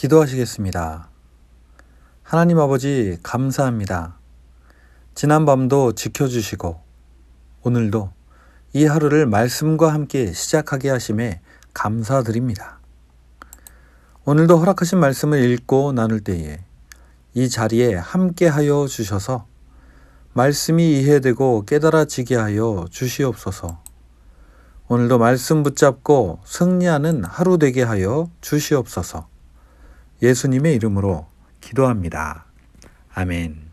기도하시겠습니다. 하나님 아버지, 감사합니다. 지난 밤도 지켜주시고 오늘도 이 하루를 말씀과 함께 시작하게 하심에 감사드립니다. 오늘도 허락하신 말씀을 읽고 나눌 때에 이 자리에 함께하여 주셔서 말씀이 이해되고 깨달아지게 하여 주시옵소서. 오늘도 말씀 붙잡고 승리하는 하루 되게 하여 주시옵소서. 예수님의 이름으로 기도합니다. 아멘.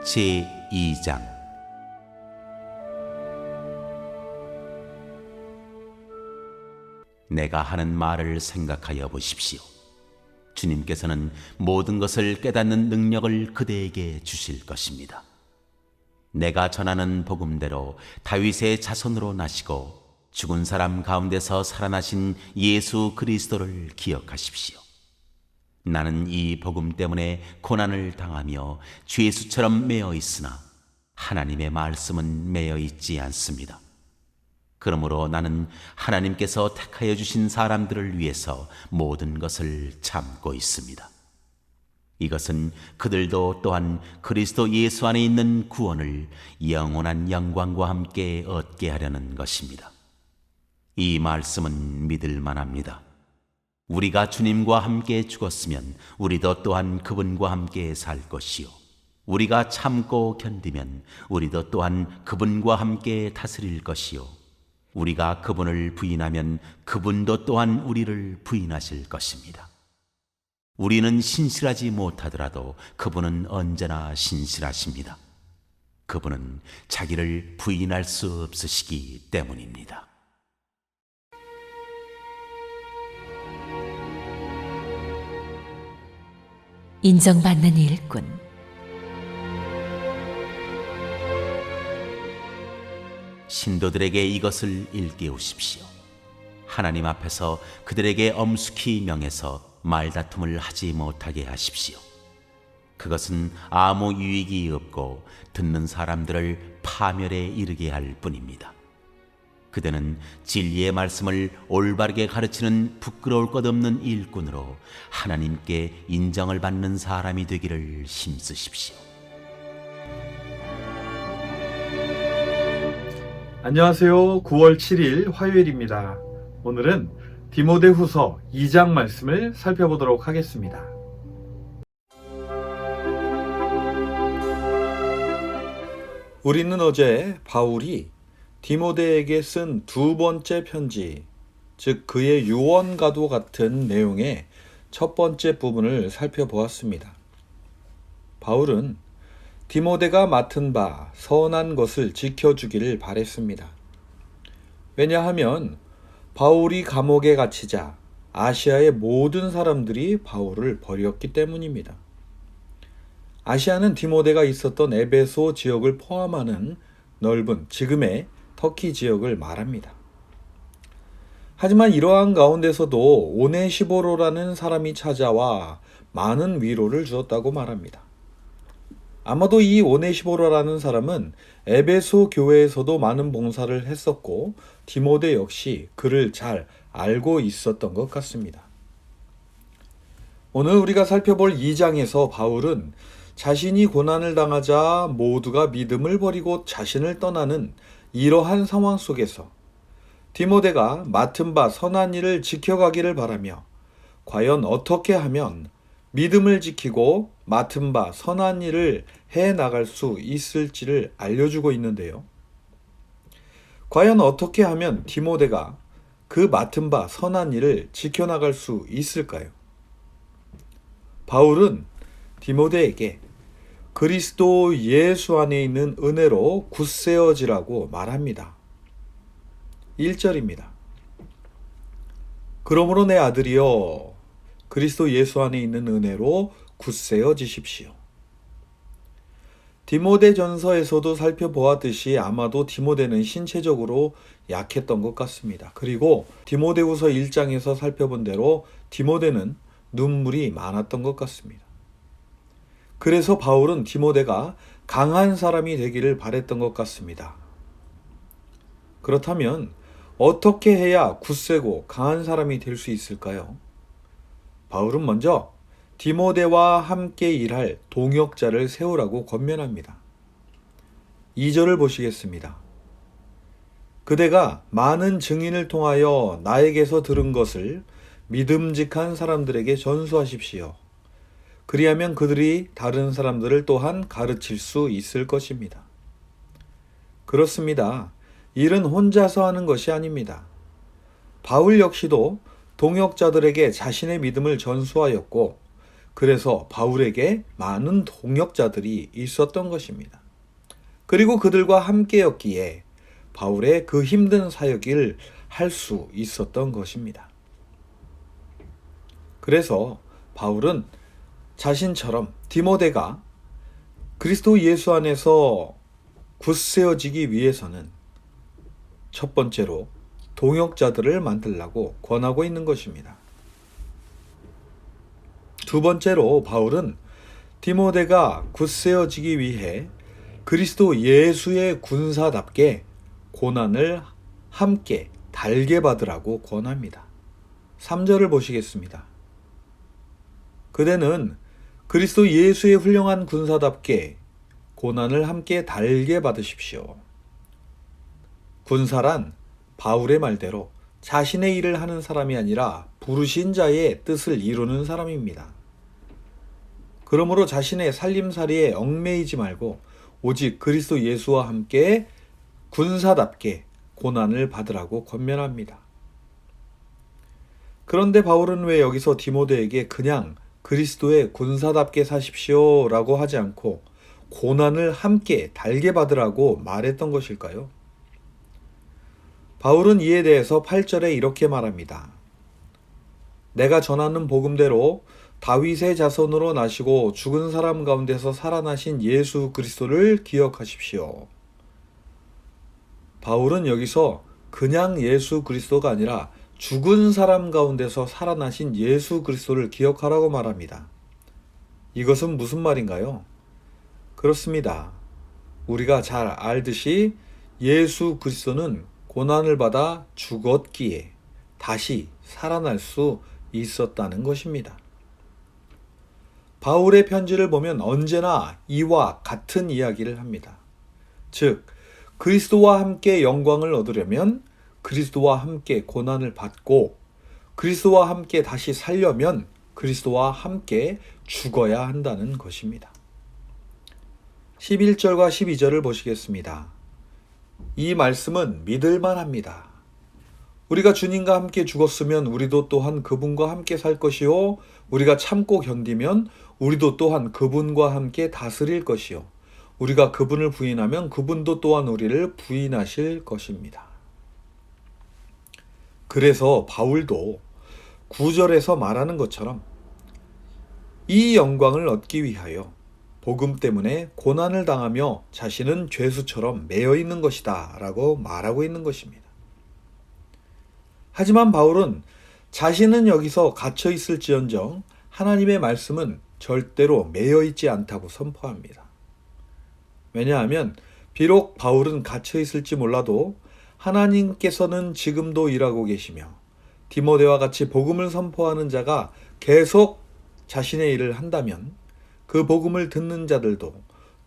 제2장 내가 하는 말을 생각하여 보십시오. 주님께서는 모든 것을 깨닫는 능력을 그대에게 주실 것입니다. 내가 전하는 복음대로 다윗의 자손으로 나시고 죽은 사람 가운데서 살아나신 예수 그리스도를 기억하십시오. 나는 이 복음 때문에 고난을 당하며 죄수처럼 매여 있으나 하나님의 말씀은 매여 있지 않습니다. 그러므로 나는 하나님께서 택하여 주신 사람들을 위해서 모든 것을 참고 있습니다. 이것은 그들도 또한 그리스도 예수 안에 있는 구원을 영원한 영광과 함께 얻게 하려는 것입니다. 이 말씀은 믿을 만합니다. 우리가 주님과 함께 죽었으면 우리도 또한 그분과 함께 살 것이요, 우리가 참고 견디면 우리도 또한 그분과 함께 다스릴 것이요, 우리가 그분을 부인하면 그분도 또한 우리를 부인하실 것입니다. 우리는 신실하지 못하더라도 그분은 언제나 신실하십니다. 그분은 자기를 부인할 수 없으시기 때문입니다. 인정받는 일꾼. 신도들에게 이것을 일깨우십시오. 하나님 앞에서 그들에게 엄숙히 명해서 말다툼을 하지 못하게 하십시오. 그것은 아무 유익이 없고 듣는 사람들을 파멸에 이르게 할 뿐입니다. 그대는 진리의 말씀을 올바르게 가르치는 부끄러울 것 없는 일꾼으로 하나님께 인정을 받는 사람이 되기를 힘쓰십시오. 안녕하세요. 9월 7일 화요일입니다. 오늘은 디모데후서 2장 말씀을 살펴보도록 하겠습니다. 우리는 어제 바울이 디모데에게 쓴 두 번째 편지, 즉 그의 유언과도 같은 내용의 첫 번째 부분을 살펴보았습니다. 바울은 디모데가 맡은 바 선한 것을 지켜주기를 바랬습니다. 왜냐하면 바울이 감옥에 갇히자 아시아의 모든 사람들이 바울을 버렸기 때문입니다. 아시아는 디모데가 있었던 에베소 지역을 포함하는 넓은 지금의 터키 지역을 말합니다. 하지만 이러한 가운데서도 오네시보로라는 사람이 찾아와 많은 위로를 주었다고 말합니다. 아마도 이 오네시보로라는 사람은 에베소 교회에서도 많은 봉사를 했었고 디모데 역시 그를 잘 알고 있었던 것 같습니다. 오늘 우리가 살펴볼 2장에서 바울은 자신이 고난을 당하자 모두가 믿음을 버리고 자신을 떠나는 이러한 상황 속에서 디모데가 맡은 바 선한 일을 지켜가기를 바라며 과연 어떻게 하면 믿음을 지키고 맡은 바 선한 일을 해나갈 수 있을지를 알려주고 있는데요. 과연 어떻게 하면 디모데가 그 맡은 바 선한 일을 지켜나갈 수 있을까요? 바울은 디모데에게 그리스도 예수 안에 있는 은혜로 굳세어지라고 말합니다. 1절입니다. 그러므로 내 아들이여 그리스도 예수 안에 있는 은혜로 굳세어지십시오. 디모데전서에서도 살펴보았듯이 아마도 디모데는 신체적으로 약했던 것 같습니다. 그리고 디모데후서 1장에서 살펴본 대로 디모데는 눈물이 많았던 것 같습니다. 그래서 바울은 디모데가 강한 사람이 되기를 바랬던 것 같습니다. 그렇다면 어떻게 해야 굳세고 강한 사람이 될 수 있을까요? 바울은 먼저 디모데와 함께 일할 동역자를 세우라고 권면합니다. 2절을 보시겠습니다. 그대가 많은 증인을 통하여 나에게서 들은 것을 믿음직한 사람들에게 전수하십시오. 그리하면 그들이 다른 사람들을 또한 가르칠 수 있을 것입니다. 그렇습니다. 일은 혼자서 하는 것이 아닙니다. 바울 역시도 동역자들에게 자신의 믿음을 전수하였고, 그래서 바울에게 많은 동역자들이 있었던 것입니다. 그리고 그들과 함께였기에 바울의 그 힘든 사역을 할 수 있었던 것입니다. 그래서 바울은 자신처럼 디모데가 그리스도 예수 안에서 굳세어지기 위해서는 첫 번째로 동역자들을 만들라고 권하고 있는 것입니다. 두 번째로 바울은 디모데가 굳세어지기 위해 그리스도 예수의 군사답게 고난을 함께 달게 받으라고 권합니다. 3절을 보시겠습니다. 그대는 그리스도 예수의 훌륭한 군사답게 고난을 함께 달게 받으십시오. 군사란 바울의 말대로 자신의 일을 하는 사람이 아니라 부르신 자의 뜻을 이루는 사람입니다. 그러므로 자신의 살림살이에 얽매이지 말고 오직 그리스도 예수와 함께 군사답게 고난을 받으라고 권면합니다. 그런데 바울은 왜 여기서 디모데에게 그냥 그리스도의 군사답게 사십시오 라고 하지 않고 고난을 함께 달게 받으라고 말했던 것일까요? 바울은 이에 대해서 8절에 이렇게 말합니다. 내가 전하는 복음대로 다윗의 자손으로 나시고 죽은 사람 가운데서 살아나신 예수 그리스도를 기억하십시오. 바울은 여기서 그냥 예수 그리스도가 아니라 죽은 사람 가운데서 살아나신 예수 그리스도를 기억하라고 말합니다. 이것은 무슨 말인가요? 그렇습니다. 우리가 잘 알듯이 예수 그리스도는 고난을 받아 죽었기에 다시 살아날 수 있었다는 것입니다. 바울의 편지를 보면 언제나 이와 같은 이야기를 합니다. 즉, 그리스도와 함께 영광을 얻으려면 그리스도와 함께 고난을 받고 그리스도와 함께 다시 살려면 그리스도와 함께 죽어야 한다는 것입니다. 11절과 12절을 보시겠습니다. 이 말씀은 믿을만 합니다. 우리가 주님과 함께 죽었으면 우리도 또한 그분과 함께 살 것이요 우리가 참고 견디면 우리도 또한 그분과 함께 다스릴 것이요 우리가 그분을 부인하면 그분도 또한 우리를 부인하실 것입니다. 그래서 바울도 9절에서 말하는 것처럼 이 영광을 얻기 위하여 복음 때문에 고난을 당하며 자신은 죄수처럼 매여 있는 것이다 라고 말하고 있는 것입니다. 하지만 바울은 자신은 여기서 갇혀 있을지언정 하나님의 말씀은 절대로 매여 있지 않다고 선포합니다. 왜냐하면 비록 바울은 갇혀 있을지 몰라도 하나님께서는 지금도 일하고 계시며 디모데와 같이 복음을 선포하는 자가 계속 자신의 일을 한다면 그 복음을 듣는 자들도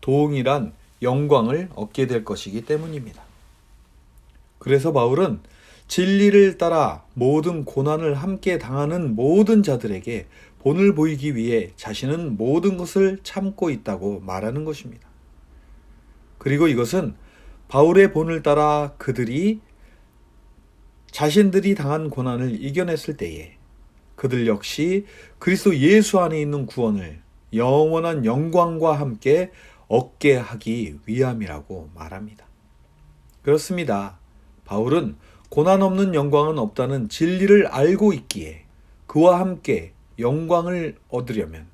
동일한 영광을 얻게 될 것이기 때문입니다. 그래서 바울은 진리를 따라 모든 고난을 함께 당하는 모든 자들에게 본을 보이기 위해 자신은 모든 것을 참고 있다고 말하는 것입니다. 그리고 이것은 바울의 본을 따라 그들이 자신들이 당한 고난을 이겨냈을 때에 그들 역시 그리스도 예수 안에 있는 구원을 영원한 영광과 함께 얻게 하기 위함이라고 말합니다. 그렇습니다. 바울은 고난 없는 영광은 없다는 진리를 알고 있기에 그와 함께 영광을 얻으려면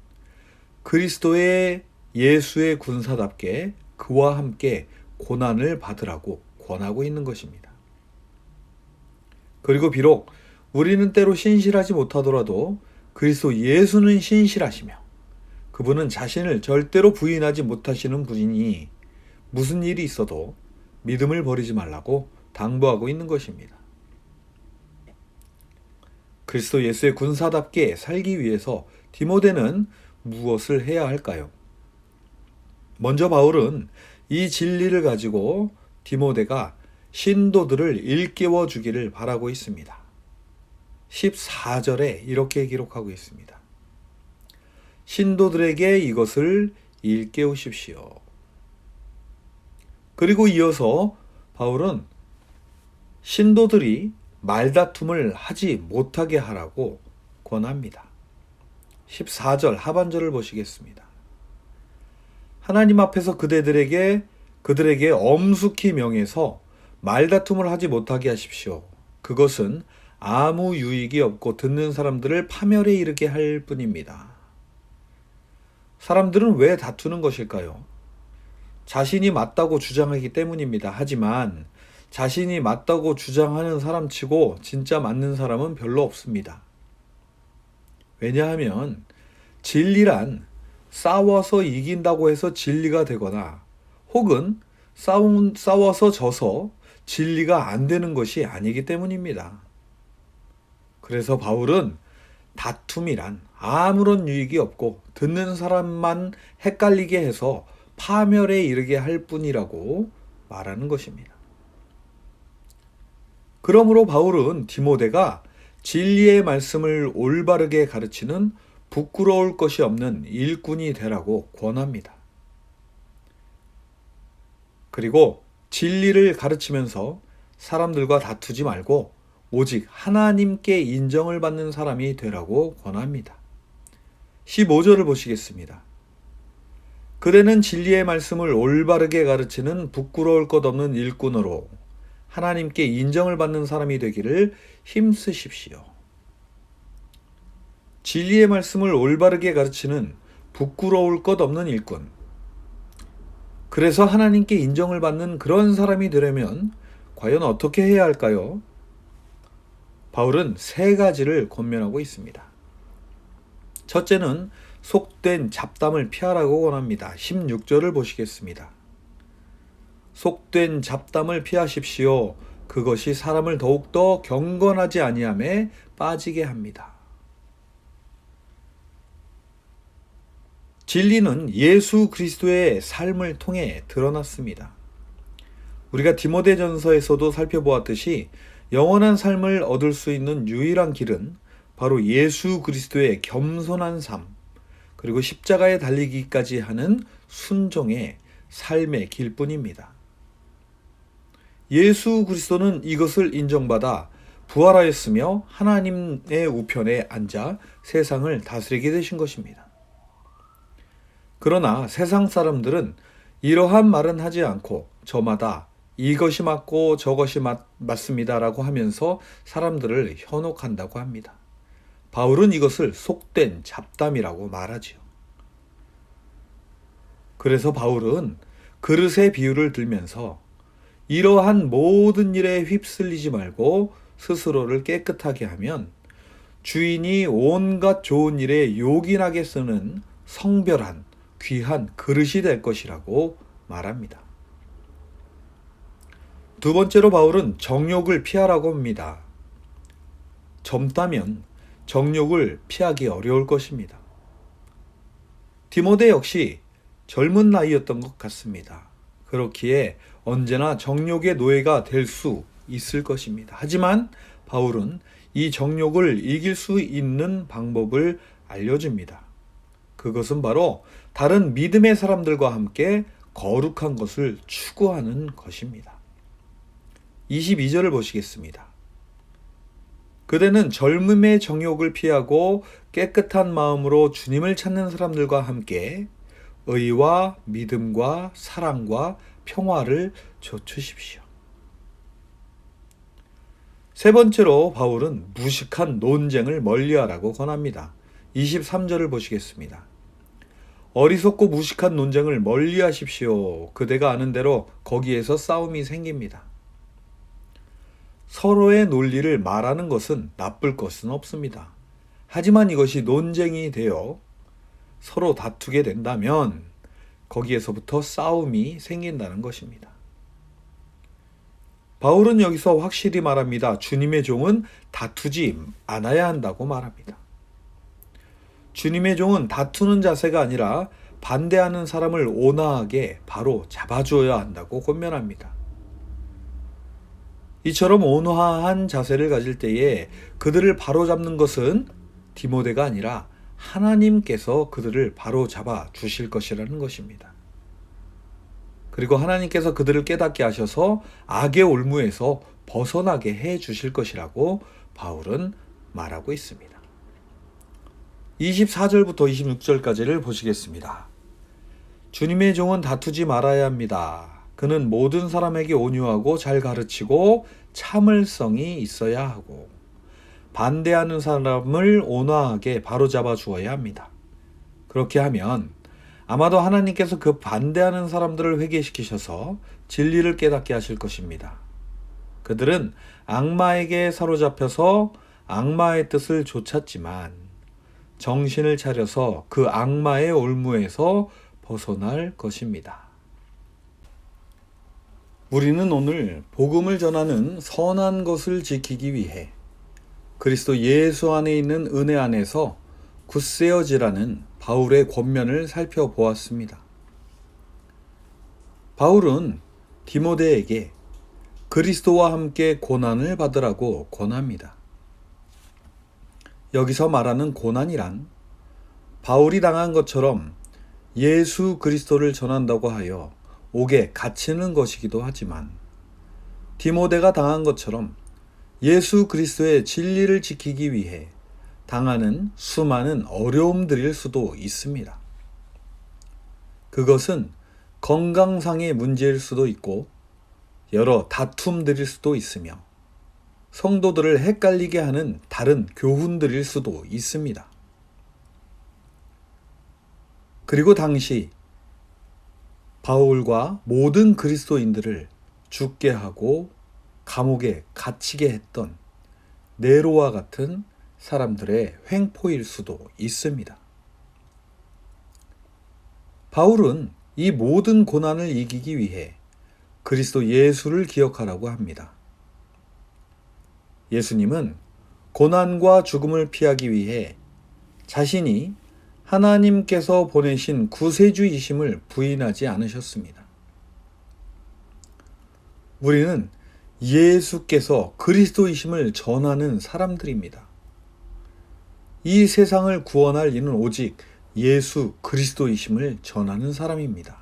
그리스도의 예수의 군사답게 그와 함께 고난을 받으라고 권하고 있는 것입니다. 그리고 비록 우리는 때로 신실하지 못하더라도 그리스도 예수는 신실하시며 그분은 자신을 절대로 부인하지 못하시는 분이니 무슨 일이 있어도 믿음을 버리지 말라고 당부하고 있는 것입니다. 그리스도 예수의 군사답게 살기 위해서 디모데는 무엇을 해야 할까요? 먼저 바울은 이 진리를 가지고 디모데가 신도들을 일깨워 주기를 바라고 있습니다. 14절에 이렇게 기록하고 있습니다. 신도들에게 이것을 일깨우십시오. 그리고 이어서 바울은 신도들이 말다툼을 하지 못하게 하라고 권합니다. 14절 하반절을 보시겠습니다. 하나님 앞에서 그들에게 엄숙히 명해서 말다툼을 하지 못하게 하십시오. 그것은 아무 유익이 없고 듣는 사람들을 파멸에 이르게 할 뿐입니다. 사람들은 왜 다투는 것일까요? 자신이 맞다고 주장하기 때문입니다. 하지만 자신이 맞다고 주장하는 사람치고 진짜 맞는 사람은 별로 없습니다. 왜냐하면 진리란 싸워서 이긴다고 해서 진리가 되거나 혹은 싸워서 져서 진리가 안 되는 것이 아니기 때문입니다. 그래서 바울은 다툼이란 아무런 유익이 없고 듣는 사람만 헷갈리게 해서 파멸에 이르게 할 뿐이라고 말하는 것입니다. 그러므로 바울은 디모데가 진리의 말씀을 올바르게 가르치는 부끄러울 것이 없는 일꾼이 되라고 권합니다. 그리고 진리를 가르치면서 사람들과 다투지 말고 오직 하나님께 인정을 받는 사람이 되라고 권합니다. 15절을 보시겠습니다. 그대는 진리의 말씀을 올바르게 가르치는 부끄러울 것 없는 일꾼으로 하나님께 인정을 받는 사람이 되기를 힘쓰십시오. 진리의 말씀을 올바르게 가르치는 부끄러울 것 없는 일꾼. 그래서 하나님께 인정을 받는 그런 사람이 되려면 과연 어떻게 해야 할까요? 바울은 세 가지를 권면하고 있습니다. 첫째는 속된 잡담을 피하라고 권합니다. 16절을 보시겠습니다. 속된 잡담을 피하십시오. 그것이 사람을 더욱더 경건하지 아니함에 빠지게 합니다. 진리는 예수 그리스도의 삶을 통해 드러났습니다. 우리가 디모데전서에서도 살펴보았듯이 영원한 삶을 얻을 수 있는 유일한 길은 바로 예수 그리스도의 겸손한 삶, 그리고 십자가에 달리기까지 하는 순종의 삶의 길뿐입니다. 예수 그리스도는 이것을 인정받아 부활하였으며 하나님의 우편에 앉아 세상을 다스리게 되신 것입니다. 그러나 세상 사람들은 이러한 말은 하지 않고 저마다 이것이 맞고 저것이 맞습니다라고 하면서 사람들을 현혹한다고 합니다. 바울은 이것을 속된 잡담이라고 말하지요. 그래서 바울은 그릇의 비유를 들면서 이러한 모든 일에 휩쓸리지 말고 스스로를 깨끗하게 하면 주인이 온갖 좋은 일에 요긴하게 쓰는 성별한 귀한 그릇이 될 것이라고 말합니다. 두 번째로 바울은 정욕을 피하라고 합니다. 젊다면 정욕을 피하기 어려울 것입니다. 디모데 역시 젊은 나이였던 것 같습니다. 그렇기에 언제나 정욕의 노예가 될 수 있을 것입니다. 하지만 바울은 이 정욕을 이길 수 있는 방법을 알려줍니다. 그것은 바로 다른 믿음의 사람들과 함께 거룩한 것을 추구하는 것입니다. 22절을 보시겠습니다. 그대는 젊음의 정욕을 피하고 깨끗한 마음으로 주님을 찾는 사람들과 함께 의와 믿음과 사랑과 평화를 좇으십시오. 세 번째로 바울은 무식한 논쟁을 멀리하라고 권합니다. 23절을 보시겠습니다. 어리석고 무식한 논쟁을 멀리하십시오. 그대가 아는 대로 거기에서 싸움이 생깁니다. 서로의 논리를 말하는 것은 나쁠 것은 없습니다. 하지만 이것이 논쟁이 되어 서로 다투게 된다면 거기에서부터 싸움이 생긴다는 것입니다. 바울은 여기서 확실히 말합니다. 주님의 종은 다투지 않아야 한다고 말합니다. 주님의 종은 다투는 자세가 아니라 반대하는 사람을 온화하게 바로 잡아주어야 한다고 권면합니다. 이처럼 온화한 자세를 가질 때에 그들을 바로잡는 것은 디모데가 아니라 하나님께서 그들을 바로잡아 주실 것이라는 것입니다. 그리고 하나님께서 그들을 깨닫게 하셔서 악의 올무에서 벗어나게 해 주실 것이라고 바울은 말하고 있습니다. 24절부터 26절까지를 보시겠습니다. 주님의 종은 다투지 말아야 합니다. 그는 모든 사람에게 온유하고 잘 가르치고 참을성이 있어야 하고 반대하는 사람을 온화하게 바로잡아 주어야 합니다. 그렇게 하면 아마도 하나님께서 그 반대하는 사람들을 회개시키셔서 진리를 깨닫게 하실 것입니다. 그들은 악마에게 사로잡혀서 악마의 뜻을 좇았지만 정신을 차려서 그 악마의 올무에서 벗어날 것입니다. 우리는 오늘 복음을 전하는 선한 것을 지키기 위해 그리스도 예수 안에 있는 은혜 안에서 굳세어지라는 바울의 권면을 살펴보았습니다. 바울은 디모데에게 그리스도와 함께 고난을 받으라고 권합니다. 여기서 말하는 고난이란 바울이 당한 것처럼 예수 그리스도를 전한다고 하여 옥에 갇히는 것이기도 하지만 디모데가 당한 것처럼 예수 그리스도의 진리를 지키기 위해 당하는 수많은 어려움들일 수도 있습니다. 그것은 건강상의 문제일 수도 있고 여러 다툼들일 수도 있으며 성도들을 헷갈리게 하는 다른 교훈들일 수도 있습니다. 그리고 당시 바울과 모든 그리스도인들을 죽게 하고 감옥에 갇히게 했던 네로와 같은 사람들의 횡포일 수도 있습니다. 바울은 이 모든 고난을 이기기 위해 그리스도 예수를 기억하라고 합니다. 예수님은 고난과 죽음을 피하기 위해 자신이 하나님께서 보내신 구세주이심을 부인하지 않으셨습니다. 우리는 예수께서 그리스도이심을 전하는 사람들입니다. 이 세상을 구원할 이는 오직 예수 그리스도이심을 전하는 사람입니다.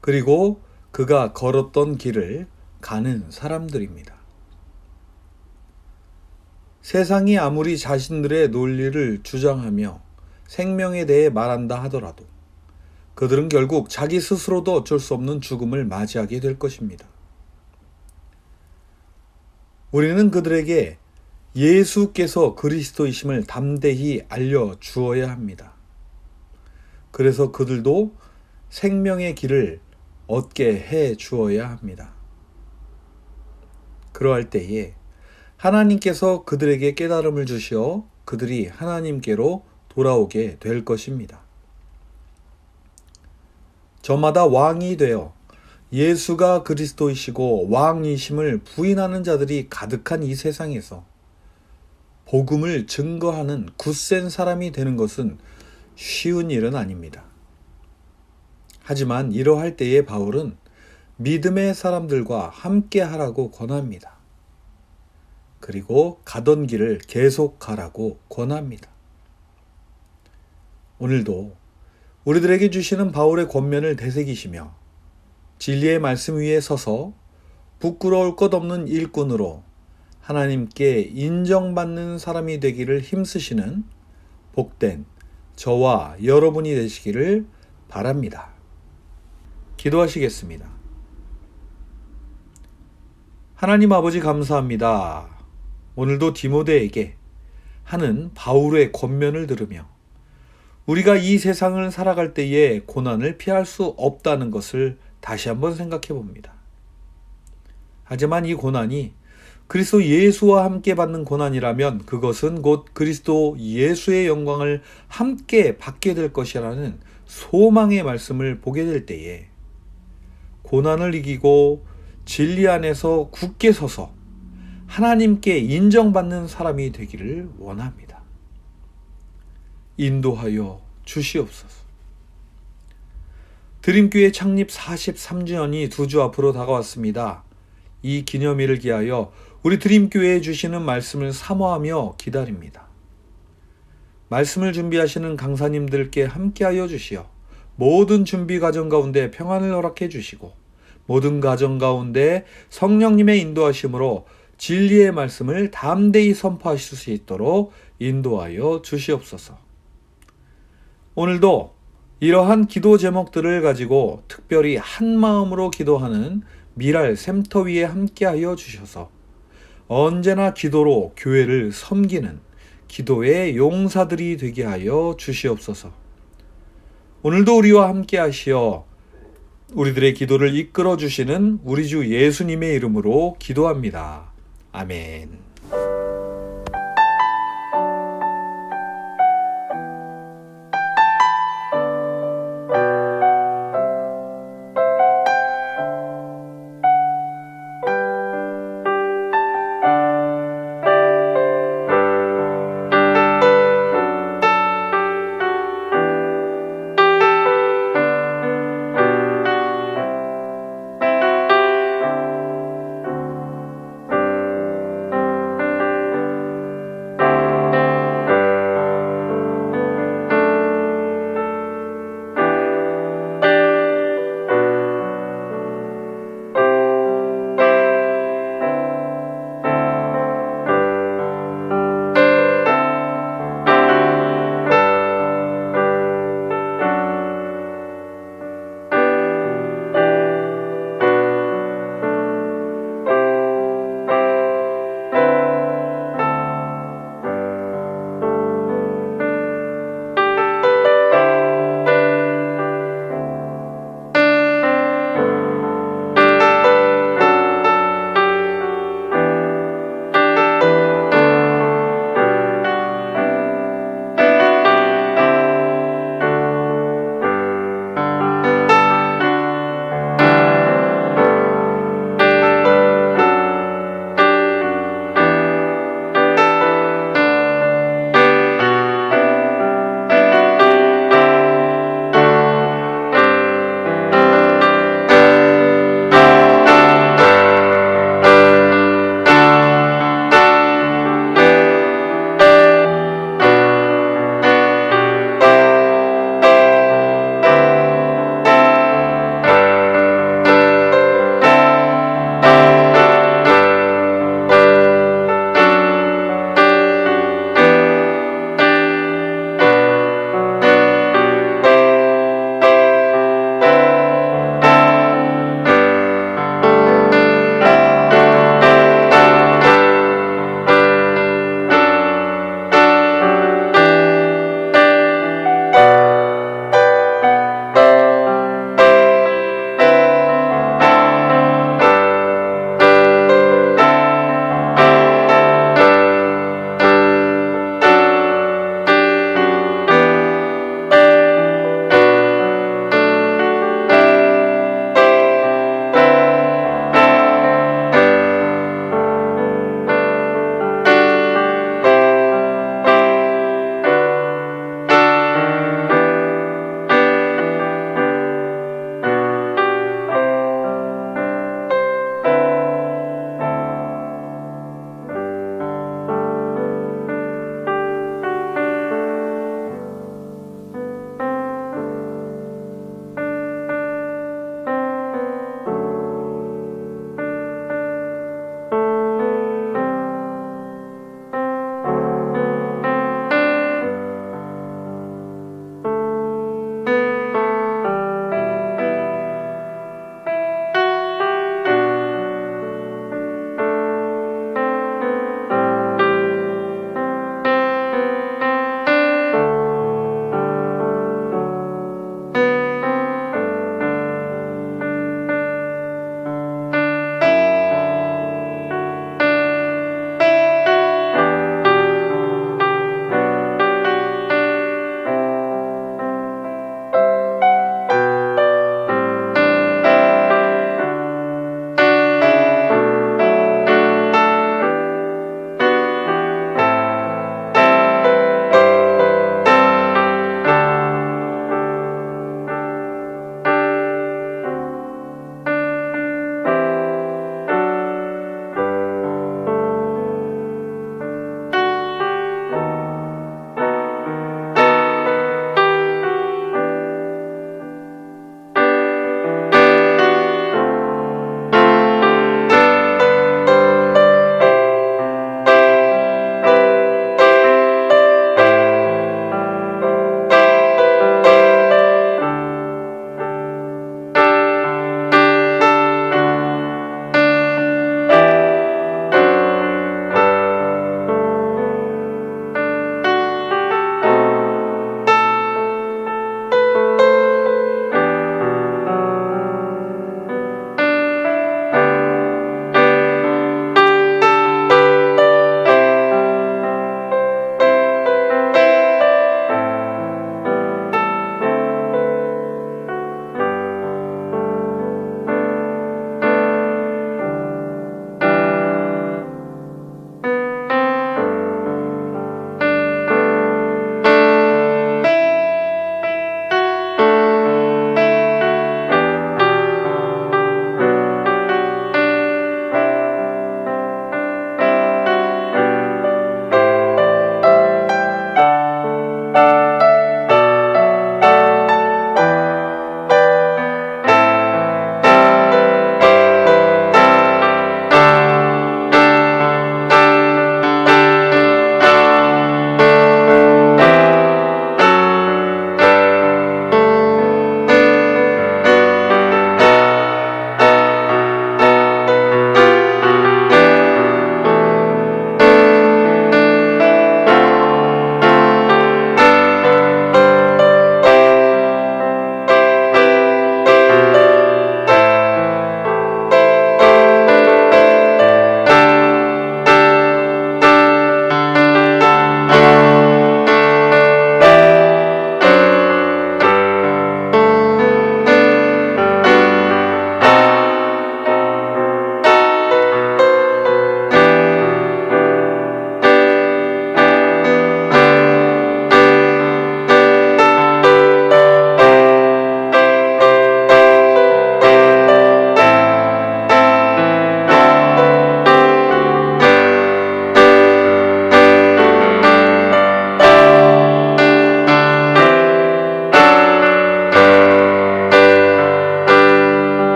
그리고 그가 걸었던 길을 가는 사람들입니다. 세상이 아무리 자신들의 논리를 주장하며 생명에 대해 말한다 하더라도 그들은 결국 자기 스스로도 어쩔 수 없는 죽음을 맞이하게 될 것입니다. 우리는 그들에게 예수께서 그리스도이심을 담대히 알려주어야 합니다. 그래서 그들도 생명의 길을 얻게 해 주어야 합니다. 그러할 때에 하나님께서 그들에게 깨달음을 주시어 그들이 하나님께로 돌아오게 될 것입니다. 저마다 왕이 되어 예수가 그리스도이시고 왕이심을 부인하는 자들이 가득한 이 세상에서 복음을 증거하는 굳센 사람이 되는 것은 쉬운 일은 아닙니다. 하지만 이러할 때에 바울은 믿음의 사람들과 함께 하라고 권합니다. 그리고 가던 길을 계속 가라고 권합니다. 오늘도 우리들에게 주시는 바울의 권면을 되새기시며 진리의 말씀 위에 서서 부끄러울 것 없는 일꾼으로 하나님께 인정받는 사람이 되기를 힘쓰시는 복된 저와 여러분이 되시기를 바랍니다. 기도하시겠습니다. 하나님 아버지 감사합니다. 오늘도 디모데에게 하는 바울의 권면을 들으며 우리가 이 세상을 살아갈 때에 고난을 피할 수 없다는 것을 다시 한번 생각해 봅니다. 하지만 이 고난이 그리스도 예수와 함께 받는 고난이라면 그것은 곧 그리스도 예수의 영광을 함께 받게 될 것이라는 소망의 말씀을 보게 될 때에 고난을 이기고 진리 안에서 굳게 서서 하나님께 인정받는 사람이 되기를 원합니다. 인도하여 주시옵소서. 드림교회 창립 43주년이 2주 앞으로 다가왔습니다. 이 기념일을 기하여 우리 드림교회에 주시는 말씀을 사모하며 기다립니다. 말씀을 준비하시는 강사님들께 함께하여 주시어 모든 준비 과정 가운데 평안을 허락해 주시고 모든 가정 가운데 성령님의 인도하심으로 진리의 말씀을 담대히 선포하실 수 있도록 인도하여 주시옵소서. 오늘도 이러한 기도 제목들을 가지고 특별히 한 마음으로 기도하는 미랄 샘터위에 함께하여 주셔서 언제나 기도로 교회를 섬기는 기도의 용사들이 되게 하여 주시옵소서. 오늘도 우리와 함께 하시어 우리들의 기도를 이끌어 주시는 우리 주 예수님의 이름으로 기도합니다. 아멘.